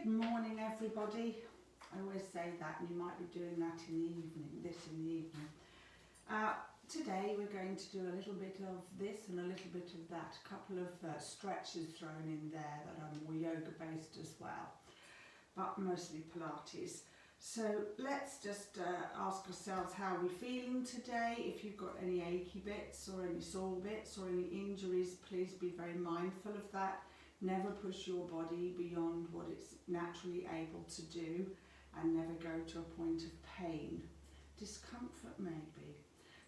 Good morning, everybody. I always say that, and you might be doing that in the evening, in the evening. Today we're going to do a little bit of this and a little bit of that. A couple of stretches thrown in there that are more yoga based as well, but mostly Pilates. So let's just ask ourselves how we're feeling today. If you've got any achy bits or any sore bits or any injuries, please be very mindful of that. Never push your body beyond what it's naturally able to do, and never go to a point of pain. Discomfort maybe.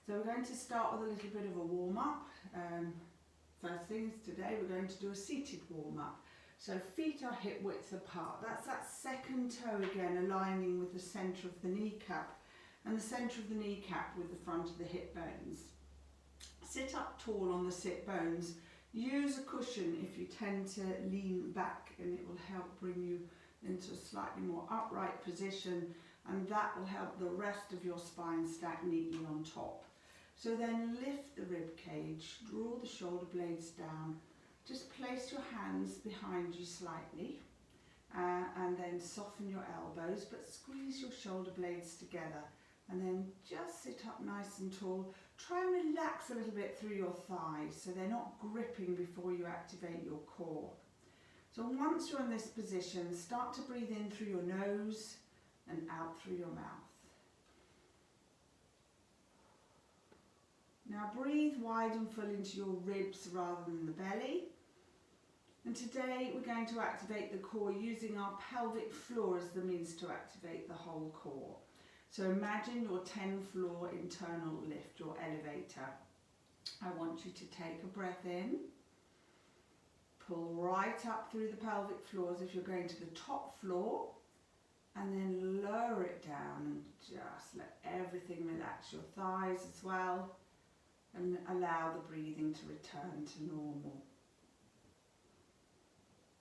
So we're going to start with a little bit of a warm-up. First things today, we're going to do a seated warm-up. So feet are hip width apart. That's that second toe again, aligning with the centre of the kneecap, and the centre of the kneecap with the front of the hip bones. Sit up tall on the sit bones. Use a cushion if you tend to lean back, and it will help bring you into a slightly more upright position, and that will help the rest of your spine stack neatly on top. So then lift the rib cage, draw the shoulder blades down, just place your hands behind you slightly, and then soften your elbows, but squeeze your shoulder blades together, and then just sit up nice and tall. Try and relax a little bit through your thighs so they're not gripping before you activate your core. So once you're in this position, start to breathe in through your nose and out through your mouth. Now breathe wide and full into your ribs rather than the belly. And today we're going to activate the core using our pelvic floor as the means to activate the whole core. So imagine your 10th floor internal lift, your elevator. I want you to take a breath in, pull right up through the pelvic floor as if you're going to the top floor, and then lower it down and just let everything relax, your thighs as well, and allow the breathing to return to normal.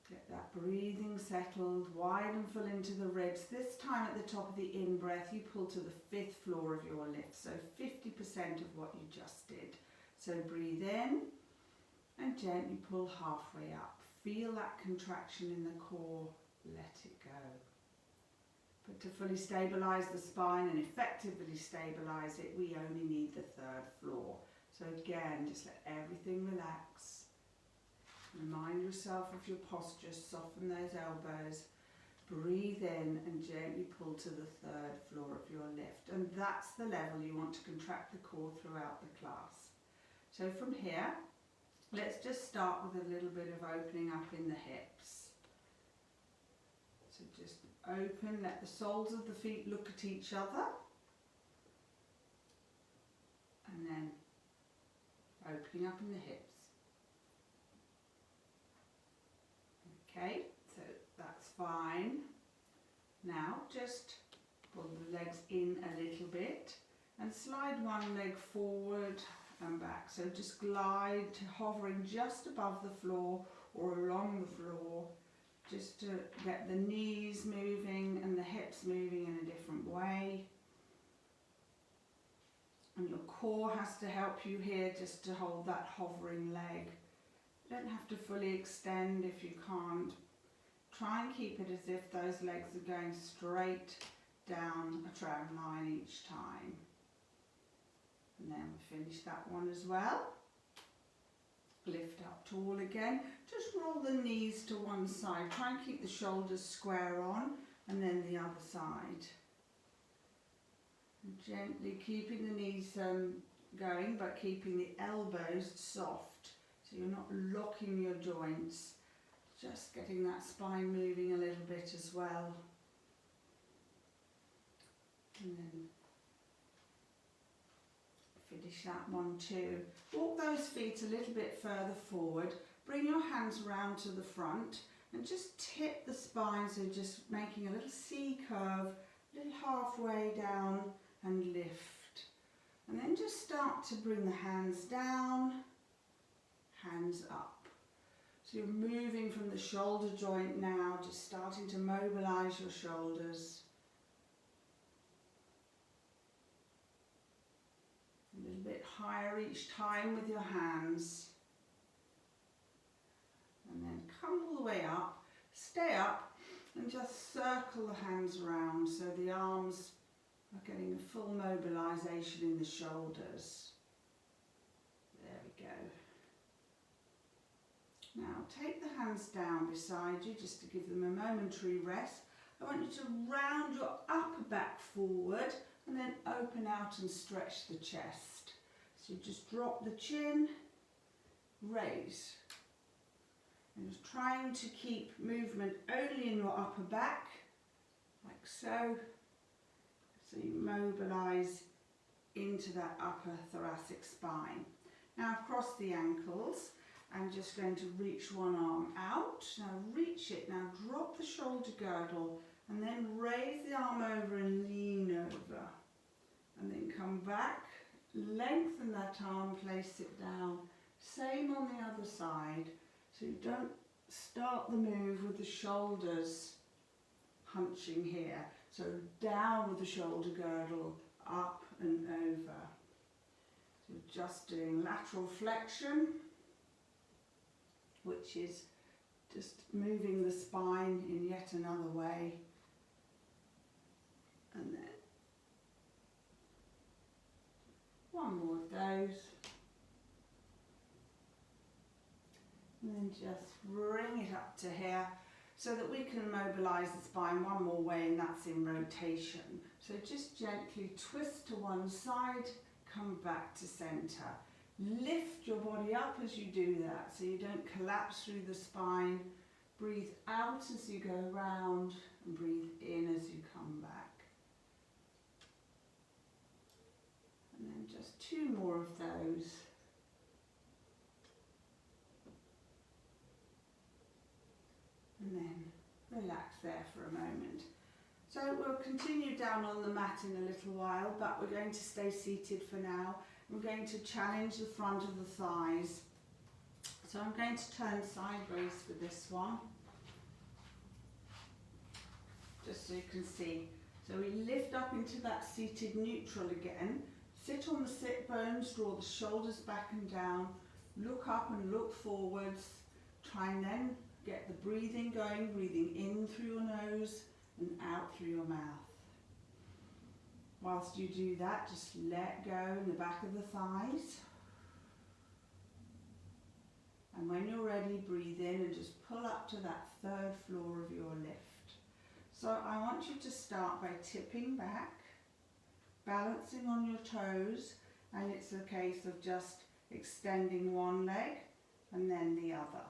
Get that breathing settled, wide and full into the ribs. This time at the top of the in-breath, you pull to the 5th floor of your lift, so 50% of what you just did. So breathe in and gently pull halfway up. Feel that contraction in the core, let it go. But to fully stabilise the spine and effectively stabilise it, we only need the 3rd floor. So again, just let everything relax. Remind yourself of your posture, soften those elbows, breathe in and gently pull to the 3rd floor of your lift. And that's the level you want to contract the core throughout the class. So from here, let's just start with a little bit of opening up in the hips. So just open, let the soles of the feet look at each other. And then opening up in the hips. Okay, so that's fine. Now just pull the legs in a little bit and slide one leg forward and back. So just glide, hovering just above the floor or along the floor, just to get the knees moving and the hips moving in a different way. And your core has to help you here, just to hold that hovering leg. You don't have to fully extend if you can't. Try and keep it as if those legs are going straight down a tram line each time. And then we finish that one as well. Lift up tall again. Just roll the knees to one side. Try and keep the shoulders square on, and then the other side. And gently keeping the knees going, but keeping the elbows soft. So you're not locking your joints, just getting that spine moving a little bit as well. And then finish that one too. Walk those feet a little bit further forward, bring your hands round to the front and just tip the spine, so just making a little C curve, a little halfway down and lift. And then just start to bring the hands down, hands up. So you're moving from the shoulder joint now, just starting to mobilise your shoulders. A little bit higher each time with your hands. And then come all the way up, stay up, And just circle the hands around so the arms are getting a full mobilisation in the shoulders. There we go. Now take the hands down beside you just to give them a momentary rest. I want you to round your upper back forward and then open out and stretch the chest. So you just drop the chin, raise. And just trying to keep movement only in your upper back, like so. So you mobilise into that upper thoracic spine. Now across the ankles, I'm just going to reach one arm out. Now reach it, now drop the shoulder girdle and then raise the arm over and lean over. And then come back, lengthen that arm, place it down. Same on the other side. So you don't start the move with the shoulders hunching here. So down with the shoulder girdle, up and over. So just doing lateral flexion, which is just moving the spine in yet another way. And then one more of those. And then just bring it up to here so that we can mobilise the spine one more way, and that's in rotation. So just gently twist to one side, come back to centre. Lift your body up as you do that so you don't collapse through the spine. Breathe out as you go round and breathe in as you come back. And then just two more of those. And then relax there for a moment. So we'll continue down on the mat in a little while, but we're going to stay seated for now. We're going to challenge the front of the thighs. So I'm going to turn sideways for this one, just so you can see. So we lift up into that seated neutral again. Sit on the sit bones, draw the shoulders back and down, look up and look forwards. Try and then get the breathing going, breathing in through your nose and out through your mouth. Whilst you do that, just let go in the back of the thighs. And when you're ready, breathe in and just pull up to that third floor of your lift. So I want you to start by tipping back, balancing on your toes, and it's a case of just extending one leg and then the other.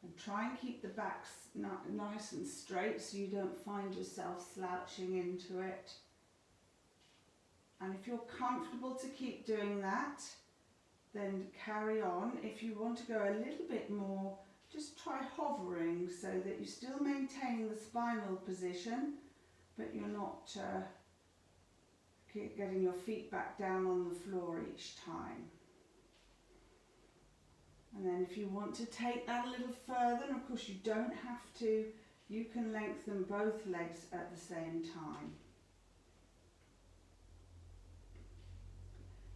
And try and keep the back nice and straight so you don't find yourself slouching into it. And if you're comfortable to keep doing that, then carry on. If you want to go a little bit more, just try hovering so that you're still maintaining the spinal position, but you're not getting your feet back down on the floor each time. And then if you want to take that a little further, and of course you don't have to, you can lengthen both legs at the same time.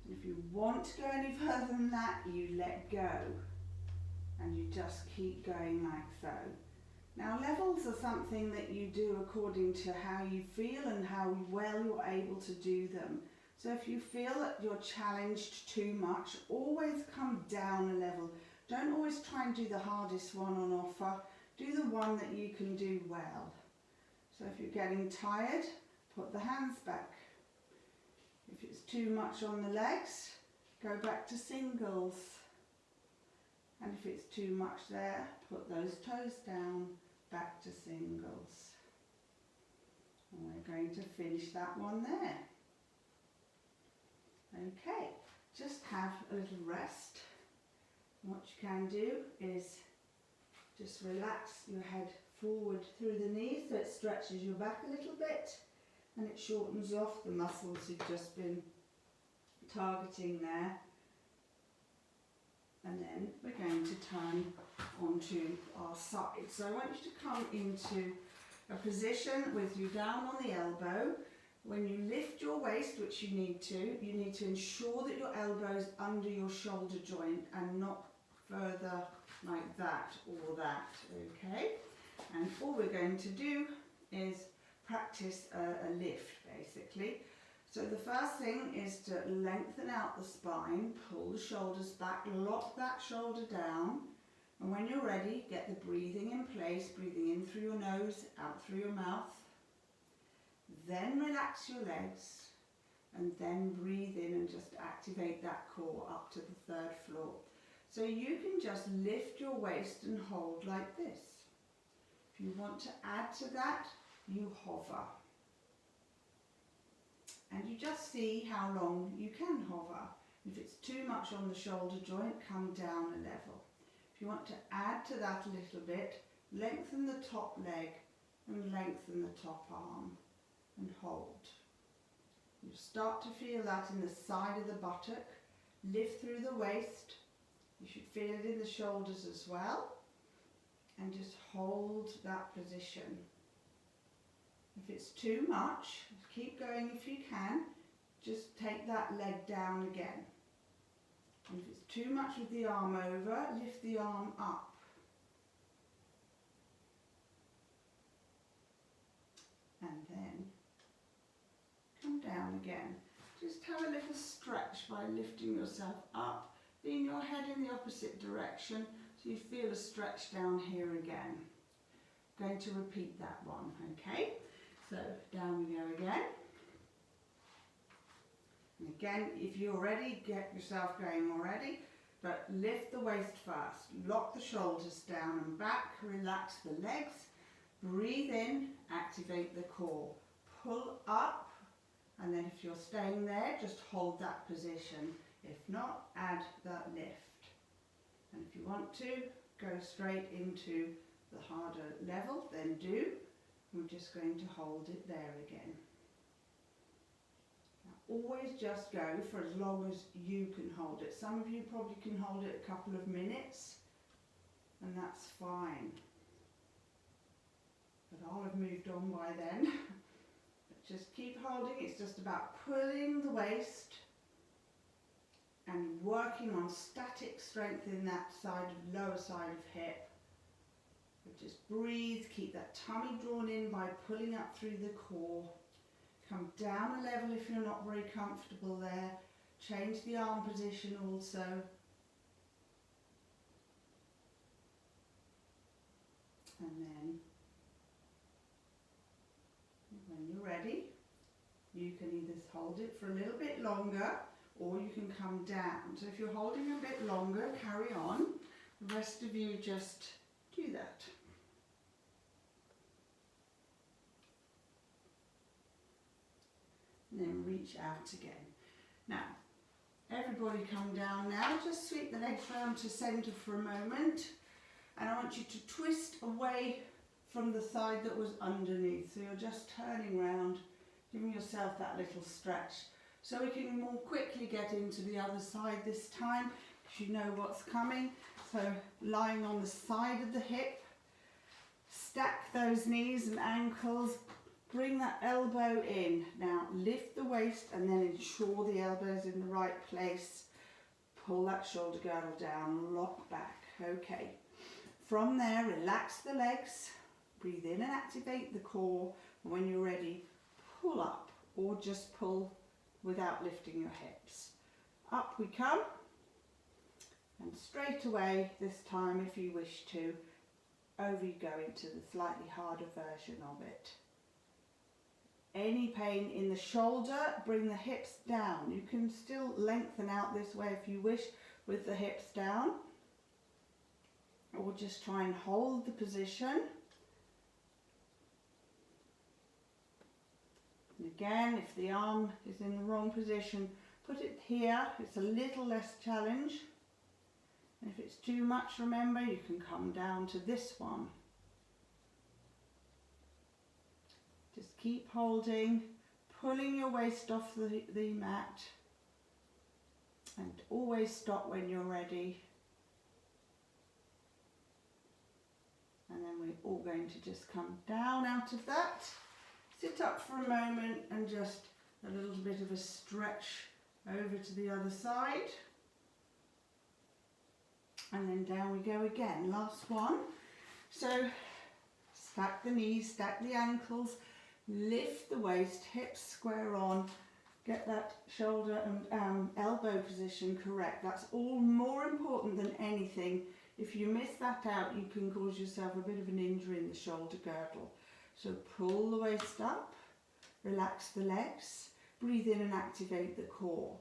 And if you want to go any further than that, you let go. And you just keep going like so. Now levels are something that you do according to how you feel and how well you're able to do them. So if you feel that you're challenged too much, always come down a level. Don't always try and do the hardest one on offer. Do the one that you can do well. So if you're getting tired, put the hands back. If it's too much on the legs, go back to singles. And if it's too much there, put those toes down, back to singles. And we're going to finish that one there. Okay, just have a little rest. What you can do is just relax your head forward through the knees so it stretches your back a little bit and it shortens off the muscles you've just been targeting there. And then we're going to turn onto our side. So I want you to come into a position with you down on the elbow. When you lift your waist, which you need to ensure that your elbow is under your shoulder joint and not further like that or that, okay? And all we're going to do is practice a lift basically. So the first thing is to lengthen out the spine, pull the shoulders back, lock that shoulder down, and when you're ready, get the breathing in place, breathing in through your nose, out through your mouth. Then relax your legs, and then breathe in and just activate that core up to the 3rd floor. So you can just lift your waist and hold like this. If you want to add to that, you hover. And you just see how long you can hover. If it's too much on the shoulder joint, come down a level. If you want to add to that a little bit, lengthen the top leg and lengthen the top arm and hold. You start to feel that in the side of the buttock. Lift through the waist. You should feel it in the shoulders as well. And just hold that position. If it's too much, keep going if you can. Just take that leg down again. And if it's too much with the arm over, lift the arm up. And then come down again. Just have a little stretch by lifting yourself up. Lean your head in the opposite direction so you feel a stretch down here again. Going to repeat that one, okay? So down we go again. And again, if you're ready, get yourself going already, but lift the waist first. Lock the shoulders down and back, relax the legs. Breathe in, activate the core. Pull up, and then if you're staying there, just hold that position. If not, add that lift. And if you want to go straight into the harder level, then do. We're just going to hold it there again. Now, always just go for as long as you can hold it. Some of you probably can hold it a couple of minutes, and that's fine. But I'll have moved on by then. But just keep holding. It's just about pulling the waist and working on static strength in that side of lower side of hip. But just breathe, keep that tummy drawn in by pulling up through the core. Come down a level if you're not very comfortable there. Change the arm position also. And then, when you're ready, you can either hold it for a little bit longer or you can come down. So if you're holding a bit longer, carry on. The rest of you just do that. And then reach out again. Now, everybody come down now. Just sweep the legs round to centre for a moment. And I want you to twist away from the side that was underneath. So you're just turning round, giving yourself that little stretch. So we can more quickly get into the other side this time, if you know what's coming. So lying on the side of the hip, stack those knees and ankles, bring that elbow in. Now lift the waist and then ensure the elbow's in the right place. Pull that shoulder girdle down, lock back. Okay. From there, relax the legs, breathe in and activate the core. And when you're ready, pull up or just pull without lifting your hips. Up we come, and straight away this time, if you wish to, over you go into the slightly harder version of it. Any pain in the shoulder, bring the hips down. You can still lengthen out this way if you wish with the hips down, or just try and hold the position. And again, if the arm is in the wrong position, put it here. It's a little less challenge. And if it's too much, remember, you can come down to this one. Just keep holding, pulling your waist off the mat. And always stop when you're ready. And then we're all going to just come down out of that. Sit up for a moment and just a little bit of a stretch over to the other side. And then down we go again, last one. So Stack the knees, stack the ankles, lift the waist, hips square on, get that shoulder and elbow position correct. That's all more important than anything. If you miss that out, you can cause yourself a bit of an injury in the shoulder girdle. So pull the waist up, relax the legs, breathe in and activate the core.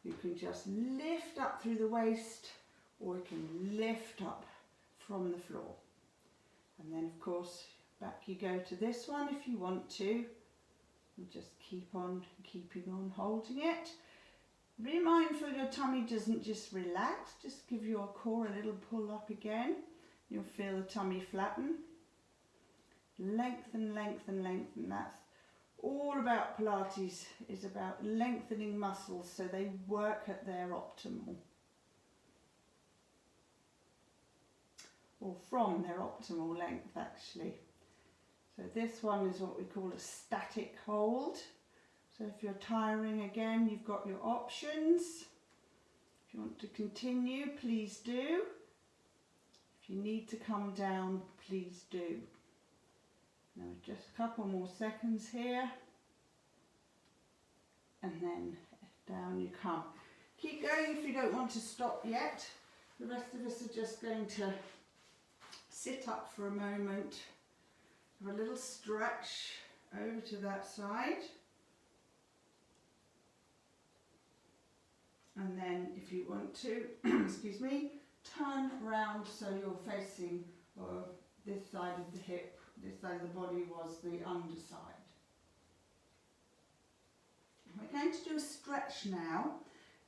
You can just lift up through the waist, or you can lift up from the floor. And then of course, back you go to this one if you want to. And just keep on keeping on holding it. Be mindful your tummy doesn't just relax, just give your core a little pull up again. You'll feel the tummy flatten. Lengthen, lengthen, lengthen. That's all about Pilates, is about lengthening muscles so they work at their optimal. Or from their optimal length actually. So this one is what we call a static hold. So if you're tiring again, you've got your options. If you want to continue, please do. If you need to come down, please do. Now just a couple more seconds here. And then down you come. Keep going if you don't want to stop yet. The rest of us are just going to sit up for a moment. Have a little stretch over to that side. And then if you want to, excuse me, turn around so you're facing this side of the hip, this side of the body was the underside. We're going to do a stretch now,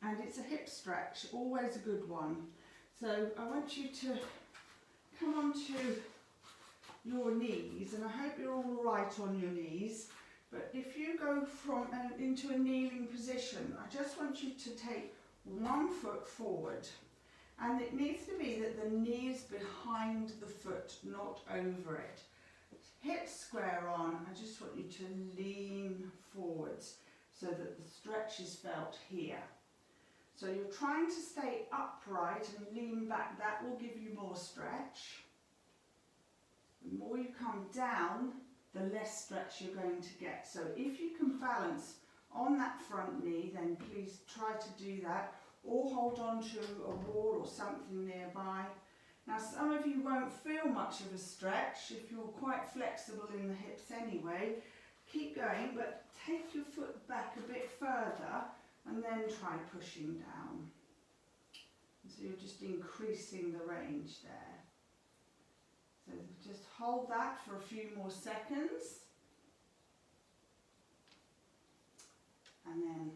and it's a hip stretch, always a good one. So I want you to come onto your knees, and I hope you're all right on your knees, but if you go from into a kneeling position, I just want you to take one foot forward, and it needs to be that the knee is behind the foot, not over it. Hips square on. I just want you to lean forwards so that the stretch is felt here. So you're trying to stay upright and lean back. That will give you more stretch. The more you come down, the less stretch you're going to get. So if you can balance on that front knee, then please try to do that, or hold on to a wall or something nearby. Now some of you won't feel much of a stretch if you're quite flexible in the hips anyway. Keep going, but take your foot back a bit further and then try pushing down. So you're just increasing the range there. So just hold that for a few more seconds. And then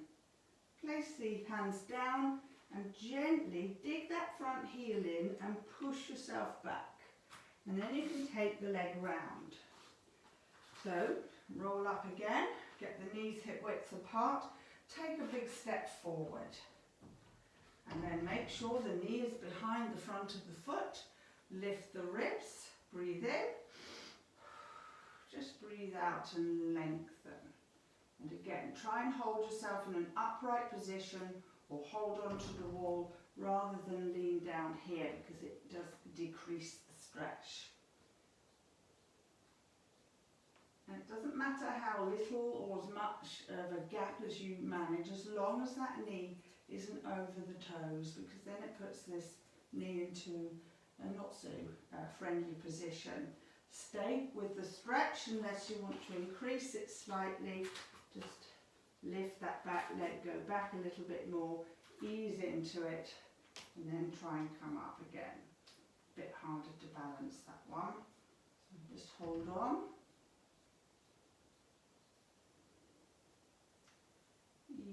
place the hands down and gently dig that front heel in and push yourself back. And then you can take the leg round. So roll up again, get the knees hip width apart, take a big step forward. And then make sure the knee is behind the front of the foot. Lift the ribs, breathe in. Just breathe out and lengthen. And again, try and hold yourself in an upright position or hold onto the wall rather than lean down here, because it does decrease the stretch. And it doesn't matter how little or as much of a gap as you manage, as long as that knee isn't over the toes, because then it puts this knee into a not so friendly position. Stay with the stretch unless you want to increase it slightly. Just lift that back leg, go back a little bit more, ease into it, and then try and come up again. A bit harder to balance that one. So just hold on.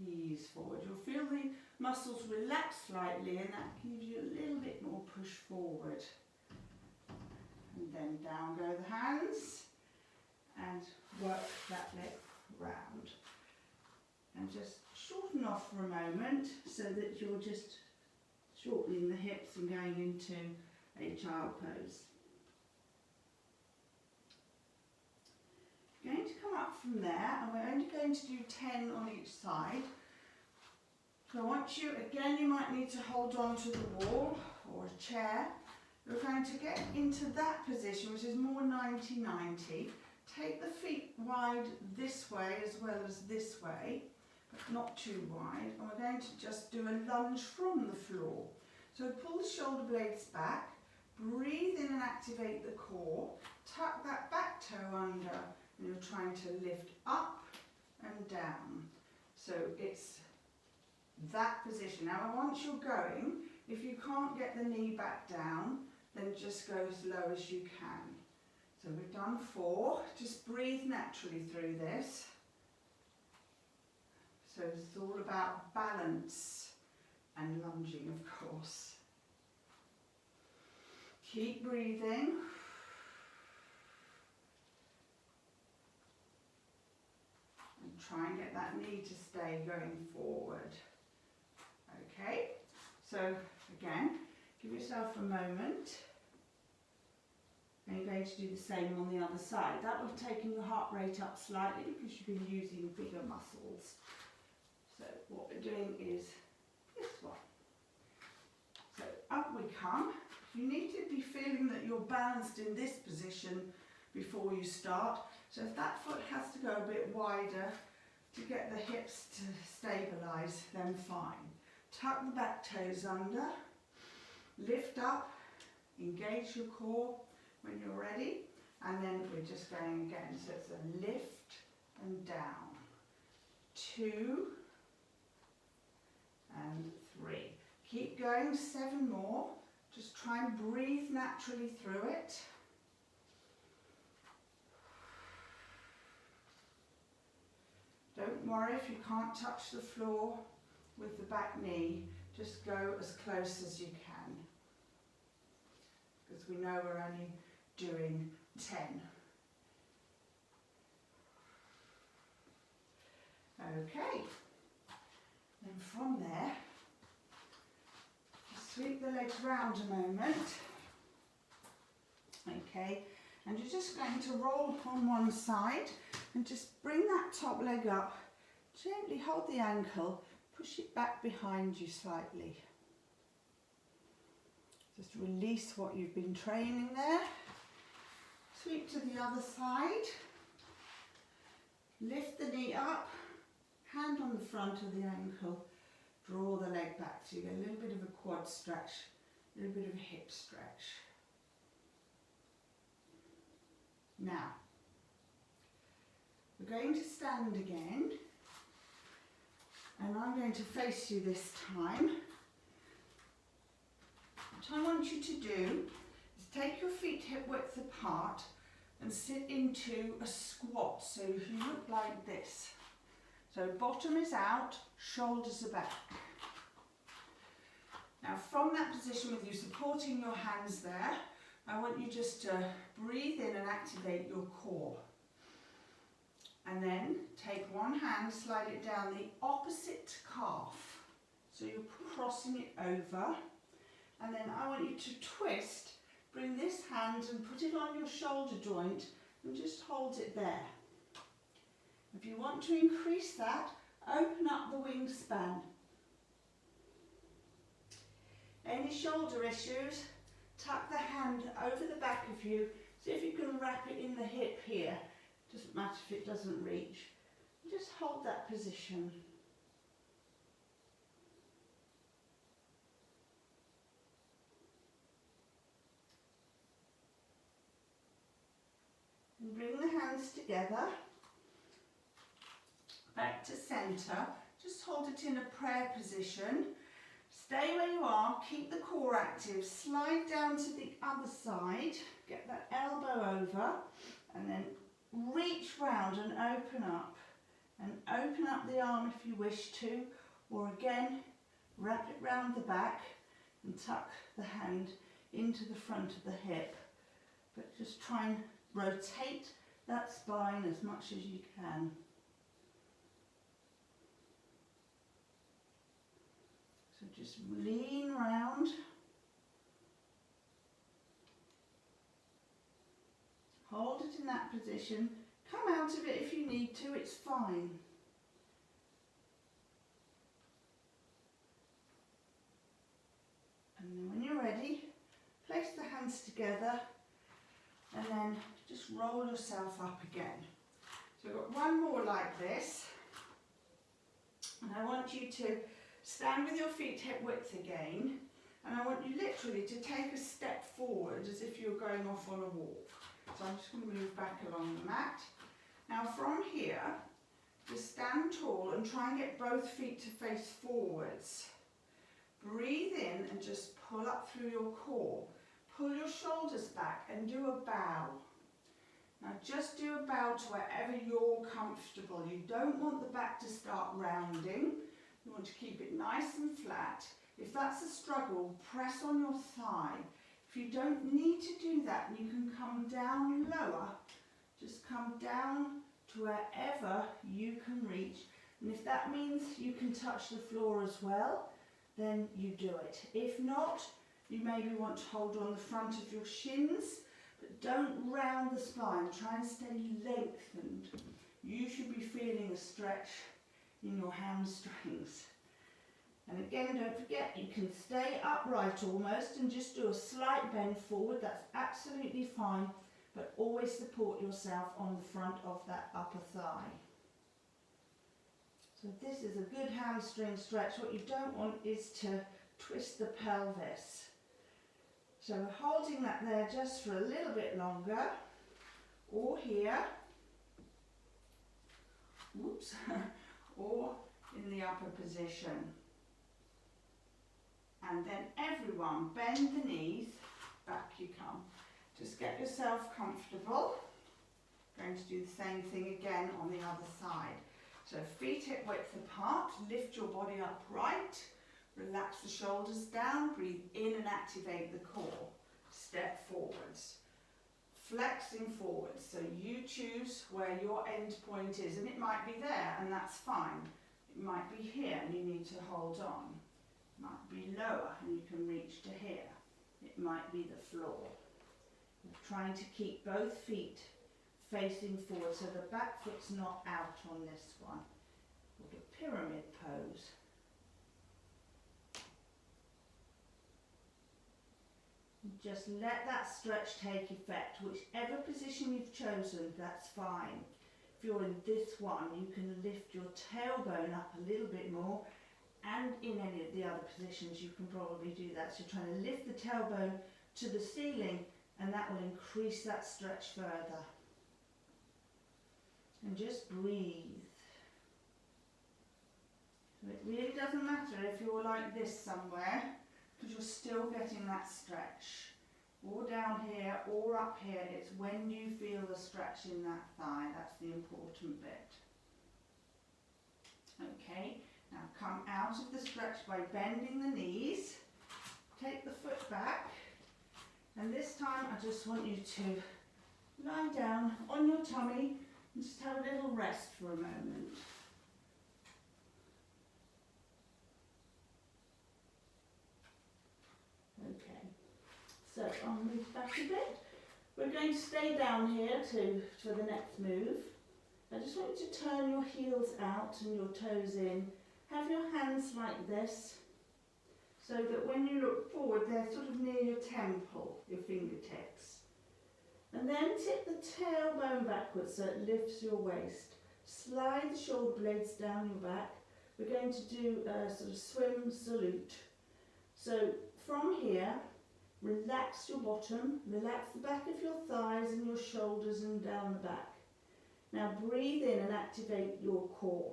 Ease forward. You'll feel the muscles relax slightly, and that gives you a little bit more push forward. And then down go the hands and work that leg round. And just shorten off for a moment so that you're just shortening the hips and going into a child pose. Going to come up from there, and we're only going to do 10 on each side. So I want you, again, you might need to hold on to the wall or a chair, We're going to get into that position, which is more 90-90. Take the feet wide this way as well as this way, but not too wide. And we're going to just do a lunge from the floor. So pull the shoulder blades back, breathe in and activate the core, tuck that back toe under, and you're trying to lift up and down. So it's that position. Now once you're going, if you can't get the knee back down, then just go as low as you can. So we've done 4. Just breathe naturally through this. So it's all about balance and lunging, of course. Keep breathing. And try and get that knee to stay going forward. Okay, so again, give yourself a moment. And you're going to do the same on the other side. That will have taken your heart rate up slightly because you've been using bigger muscles. So what we're doing is this one. So up we come. You need to be feeling that you're balanced in this position before you start. So if that foot has to go a bit wider to get the hips to stabilise, then fine. Tuck the back toes under, lift up, engage your core when you're ready, and then we're just going again. So it's a lift and down. 2 and 3. Keep going, 7 more. Just try and breathe naturally through it. Don't worry if you can't touch the floor with the back knee. Just go as close as you can, because we know we're only doing 10. Okay, then from there, just sweep the legs round a moment. Okay, and you're just going to roll on one side and just bring that top leg up, gently hold the ankle, push it back behind you slightly. Just release what you've been training there. Sweep to the other side. Lift the knee up, hand on the front of the ankle, draw the leg back so you get a little bit of a quad stretch, a little bit of a hip stretch. Now, we're going to stand again, and I'm going to face you this time. What I want you to do is take your feet hip width apart and sit into a squat, so you look like this. So bottom is out, shoulders are back. Now from that position with you supporting your hands there, I want you just to breathe in and activate your core. And then take one hand, slide it down the opposite calf. So you're crossing it over. And then I want you to twist, bring this hand and put it on your shoulder joint and just hold it there. If you want to increase that, open up the wingspan. Any shoulder issues, tuck the hand over the back of you. See if you can wrap it in the hip here. Doesn't matter if it doesn't reach. Just hold that position. And bring the hands together. Back to centre. Just hold it in a prayer position. Stay where you are, keep the core active, slide down to the other side, get that elbow over, and then reach round and open up the arm if you wish to, or again, wrap it round the back and tuck the hand into the front of the hip, but just try and rotate that spine as much as you can. So just lean round. Hold it in that position. Come out of it if you need to, it's fine. And then when you're ready, place the hands hands together and then just roll yourself up again. So I've got one more like this, and I want you to stand with your feet hip width again, and I want you literally to take a step forward as if you're going off on a walk. So I'm just going to move back along the mat. Now from here, just stand tall and try and get both feet to face forwards. Breathe in and just pull up through your core. Pull your shoulders back and do a bow. Now just do a bow to wherever you're comfortable. You don't want the back to start rounding. You want to keep it nice and flat. If that's a struggle, press on your thigh. If you don't need to do that, you can come down lower. Just come down to wherever you can reach. And if that means you can touch the floor as well, then you do it. If not, you maybe want to hold on the front of your shins, but don't round the spine. Try and stay lengthened. You should be feeling a stretch in your hamstrings. And again, don't forget, you can stay upright almost and just do a slight bend forward. That's absolutely fine, but always support yourself on the front of that upper thigh. So this is a good hamstring stretch. What you don't want is to twist the pelvis. So we're holding that there just for a little bit longer, or here, whoops, or in the upper position. And then everyone, bend the knees, back you come. Just get yourself comfortable. Going to do the same thing again on the other side. So feet hip width apart, lift your body upright, relax the shoulders down, breathe in and activate the core. Step forwards, flexing forwards. So you choose where your end point is, and it might be there, and that's fine. It might be here, and you need to hold on. It might be lower, and you can reach to here. It might be the floor. You're trying to keep both feet facing forward, so the back foot's not out on this one. Called a pyramid pose. Just let that stretch take effect. Whichever position you've chosen, that's fine. If you're in this one, you can lift your tailbone up a little bit more, and in any of the other positions you can probably do that. So you're trying to lift the tailbone to the ceiling, and that will increase that stretch further. And just breathe. So it really doesn't matter if you're like this somewhere, because you're still getting that stretch. Or down here, or up here, it's when you feel the stretch in that thigh, that's the important bit. Okay, now come out of the stretch by bending the knees, take the foot back, and this time I just want you to lie down on your tummy and just have a little rest for a moment. Okay, so I'll move back a bit. We're going to stay down here for the next move. I just want you to turn your heels out and your toes in. Have your hands like this, so that when you look forward, they're sort of near your temple, your fingertips. And then tip the tailbone backwards so it lifts your waist. Slide the shoulder blades down your back. We're going to do a sort of swim salute. So from here, relax your bottom, relax the back of your thighs and your shoulders and down the back. Now breathe in and activate your core.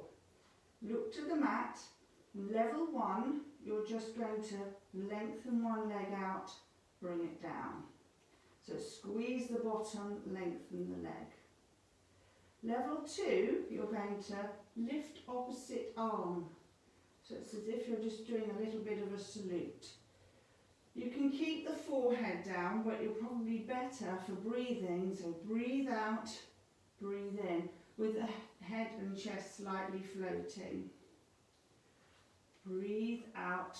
Look to the mat. Level 1, you're just going to lengthen one leg out, bring it down. So squeeze the bottom, lengthen the leg. Level 2, you're going to lift opposite arm. So it's as if you're just doing a little bit of a salute. You can keep the forehead down, but you're probably better for breathing. So breathe out, breathe in, with the head and chest slightly floating. Breathe out,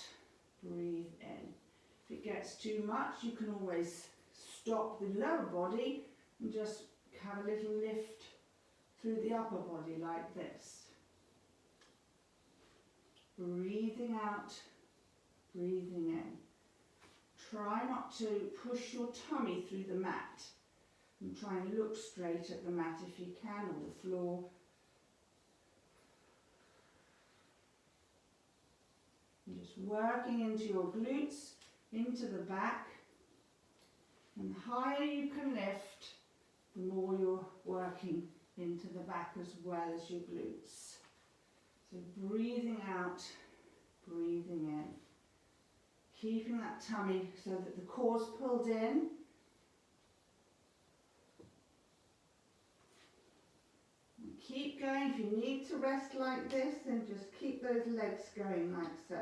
breathe in. If it gets too much, you can always stop the lower body and just have a little lift through the upper body like this. Breathing out, breathing in. Try not to push your tummy through the mat. And try and look straight at the mat if you can, or the floor. And just working into your glutes, into the back. And the higher you can lift, the more you're working into the back as well as your glutes. So breathing out, breathing in. Keeping that tummy so that the core's pulled in. And keep going. If you need to rest like this, then just keep those legs going like so.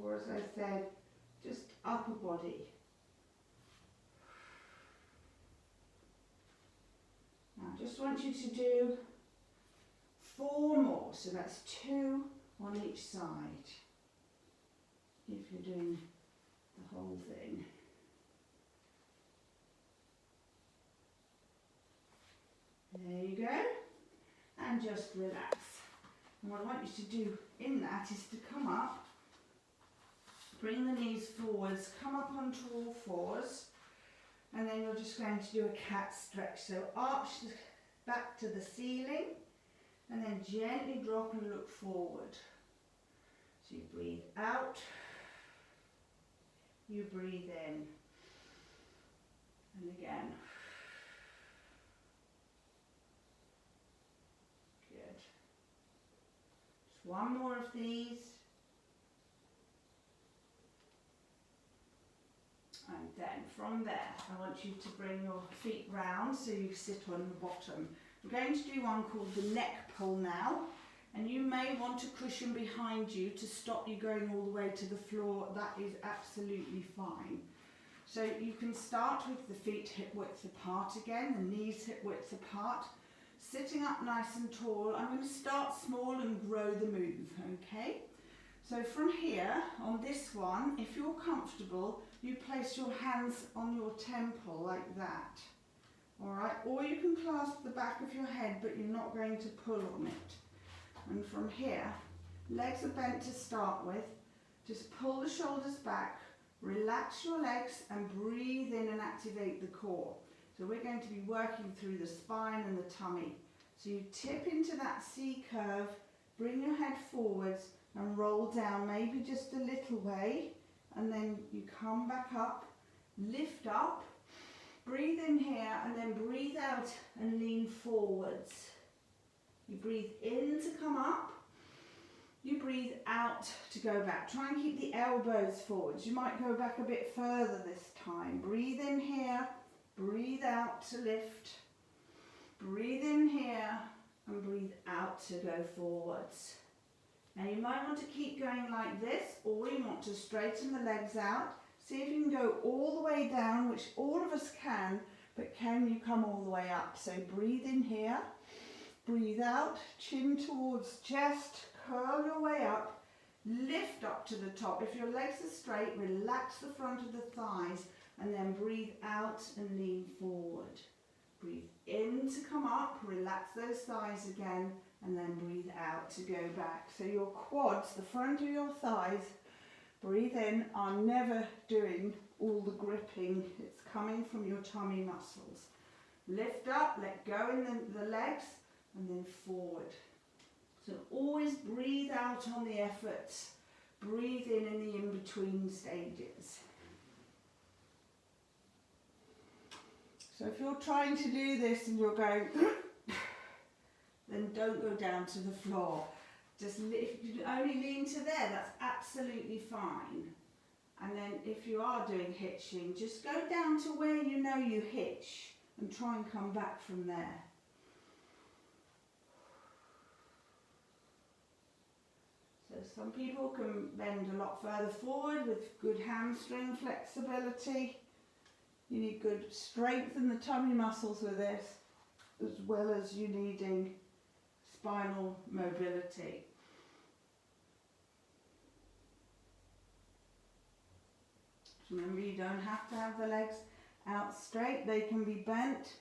Or as I said, just upper body. Now I just want you to do 4 more, so that's 2 on each side, if you're doing the whole thing. There you go, and just relax. And what I want you to do in that is to come up, bring the knees forwards, come up onto all fours, and then you're just going to do a cat stretch. So arch back to the ceiling, and then gently drop and look forward. So you breathe out, you breathe in, and again. Good. Just one more of these. And then from there, I want you to bring your feet round so you sit on the bottom. We're going to do one called the neck pull now, and you may want a cushion behind you to stop you going all the way to the floor. That is absolutely fine. So you can start with the feet hip width apart again, the knees hip width apart, sitting up nice and tall. I'm going to start small and grow the move, okay? So from here, on this one, if you're comfortable, you place your hands on your temple like that. Alright, or you can clasp the back of your head, but you're not going to pull on it. And from here, legs are bent to start with. Just pull the shoulders back, relax your legs, and breathe in and activate the core. So we're going to be working through the spine and the tummy. So you tip into that C curve, bring your head forwards, and roll down maybe just a little way, and then you come back up, lift up, breathe in here, and then breathe out and lean forwards. You breathe in to come up, you breathe out to go back. Try and keep the elbows forwards. You might go back a bit further this time. Breathe in here, breathe out to lift, breathe in here, and breathe out to go forwards. Now you might want to keep going like this, or you want to straighten the legs out. See if you can go all the way down, which all of us can, but can you come all the way up? So breathe in here, breathe out, chin towards chest, curl your way up, lift up to the top. If your legs are straight, relax the front of the thighs, and then breathe out and lean forward. Breathe in to come up, relax those thighs again, and then breathe out to go back. So your quads, the front of your thighs, breathe in, are never doing all the gripping. It's coming from your tummy muscles. Lift up, let go in the legs, and then forward. So always breathe out on the efforts. Breathe in the in-between stages. So if you're trying to do this and you're going, then don't go down to the floor. Just if you only lean to there, that's absolutely fine. And then if you are doing hitching, just go down to where you know you hitch and try and come back from there. So some people can bend a lot further forward with good hamstring flexibility. You need good strength in the tummy muscles with this, as well as you needing spinal mobility. Remember, you don't have to have the legs out straight, they can be bent.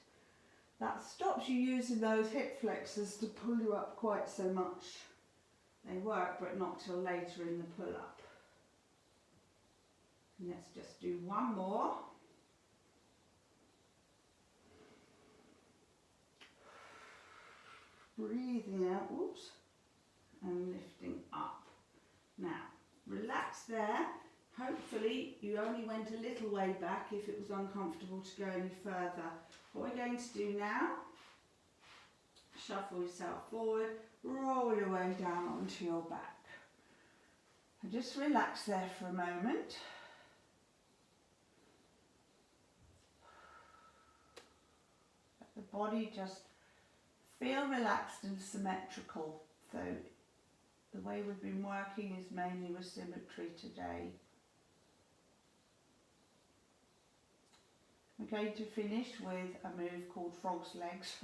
That stops you using those hip flexors to pull you up quite so much. They work, but not till later in the pull-up. Let's just do one more. Breathing out, whoops, and lifting up. Now, relax there. Hopefully you only went a little way back if it was uncomfortable to go any further. What we're going to do now, shuffle yourself forward, roll your way down onto your back. And just relax there for a moment. Let the body just feel relaxed and symmetrical. So the way we've been working is mainly with symmetry today. We're going to finish with a move called frog's legs.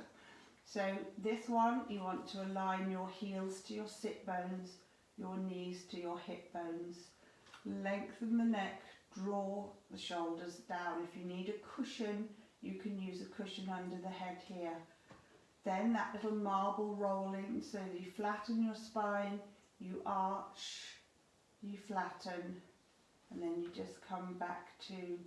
So this one, you want to align your heels to your sit bones, your knees to your hip bones. Lengthen the neck, draw the shoulders down. If you need a cushion, you can use a cushion under the head here. Then that little marble rolling, so you flatten your spine, you arch, you flatten, and then you just come back to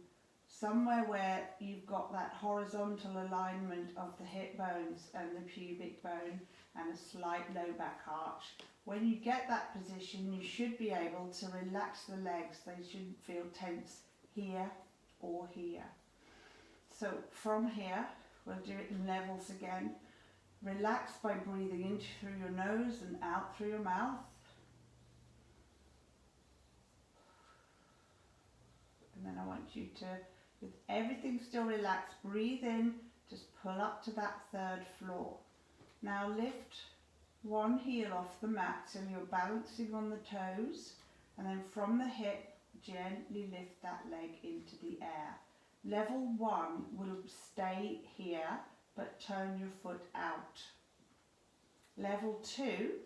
somewhere where you've got that horizontal alignment of the hip bones and the pubic bone and a slight low back arch. When you get that position, you should be able to relax the legs. They shouldn't feel tense here or here. So from here, we'll do it in levels again. Relax by breathing in through your nose and out through your mouth. And then I want you to, with everything still relaxed, breathe in, just pull up to that third floor. Now lift one heel off the mat so you're balancing on the toes, and then from the hip, gently lift that leg into the air. Level 1 will stay here, but turn your foot out. Level 2,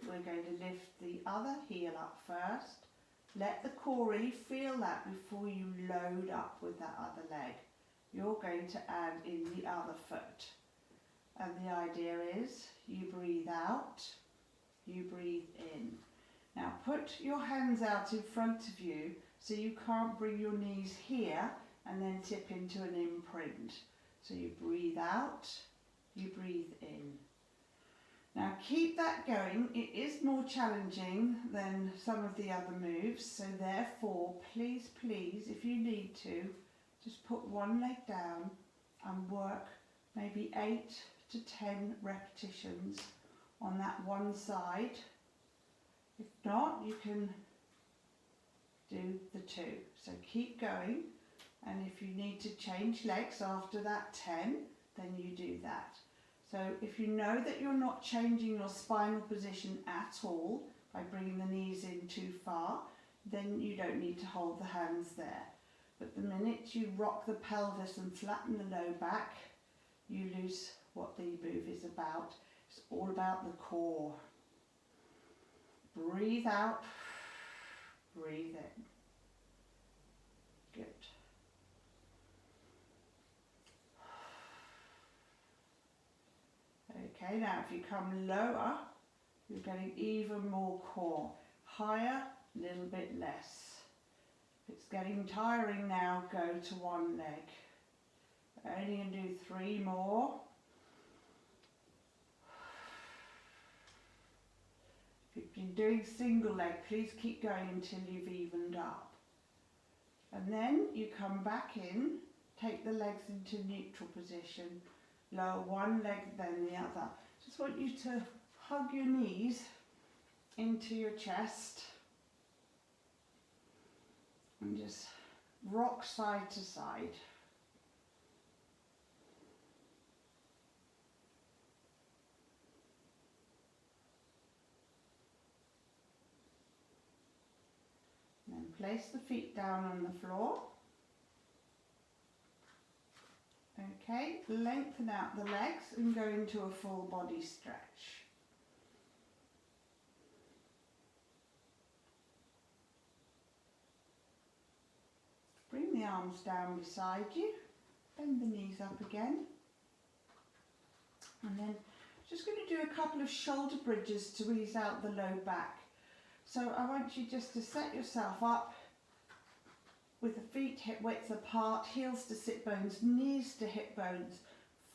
we're going to lift the other heel up first. Let the core really feel that before you load up with that other leg. You're going to add in the other foot. And the idea is you breathe out, you breathe in. Now put your hands out in front of you so you can't bring your knees here and then tip into an imprint. So you breathe out, you breathe in. Now keep that going. It is more challenging than some of the other moves, so therefore please, if you need to, just put one leg down and work maybe 8 to 10 repetitions on that one side. If not, you can do the 2. So keep going, and if you need to change legs after that 10, then you do that. So if you know that you're not changing your spinal position at all by bringing the knees in too far, then you don't need to hold the hands there. But the minute you rock the pelvis and flatten the low back, you lose what the move is about. It's all about the core. Breathe out, breathe in. Good. Okay, now if you come lower, you're getting even more core. Higher, a little bit less. If it's getting tiring now, go to one leg. Only going to do 3 more. If you've been doing single leg, please keep going until you've evened up. And then you come back in, take the legs into neutral position. Lower one leg then the other. Just want you to hug your knees into your chest and just rock side to side. And then place the feet down on the floor. Okay, lengthen out the legs and go into a full body stretch. Bring the arms down beside you, bend the knees up again. And then just going to do a couple of shoulder bridges to ease out the low back. So I want you just to set yourself up with the feet hip width apart, heels to sit bones, knees to hip bones.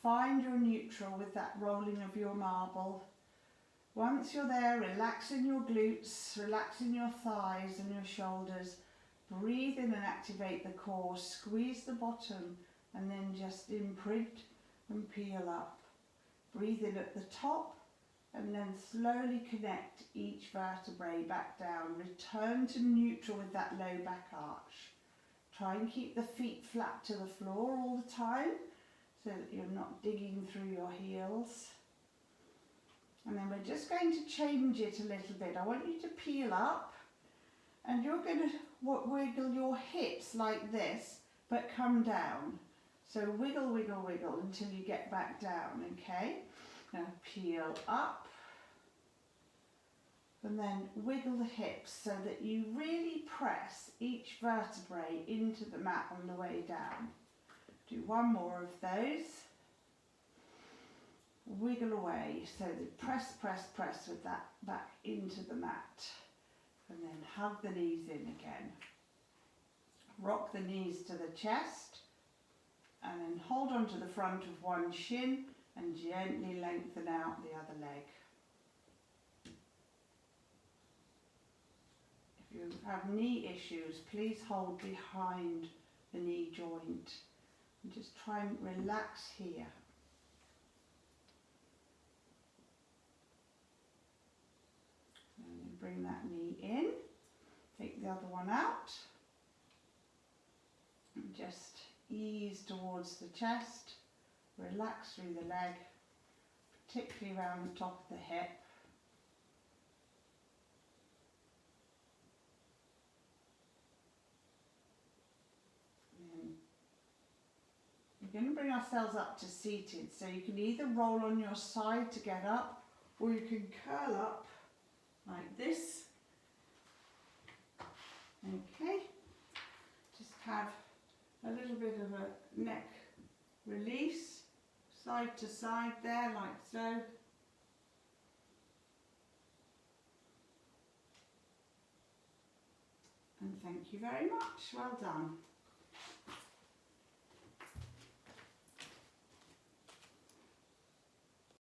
Find your neutral with that rolling of your marble. Once you're there, relaxing your glutes, relaxing your thighs and your shoulders. Breathe in and activate the core, squeeze the bottom and then just imprint and peel up. Breathe in at the top and then slowly connect each vertebrae back down. Return to neutral with that low back arch. Try and keep the feet flat to the floor all the time so that you're not digging through your heels. And then we're just going to change it a little bit. I want you to peel up and you're going to wiggle your hips like this, but come down. So wiggle, wiggle, wiggle until you get back down, okay? Now peel up and then wiggle the hips so that you really press each vertebrae into the mat on the way down. Do one more of those. Wiggle away, so that press, press, press with that back into the mat. And then hug the knees in again. Rock the knees to the chest. And then hold on to the front of one shin and gently lengthen out the other leg. If you have knee issues, please hold behind the knee joint. And just try and relax here. Bring that knee in, take the other one out, and just ease towards the chest, relax through the leg, particularly around the top of the hip. And we're going to bring ourselves up to seated, so you can either roll on your side to get up, or you can curl up like this. Okay, just have a little bit of a neck release, side to side there, like so. And thank you very much, well done.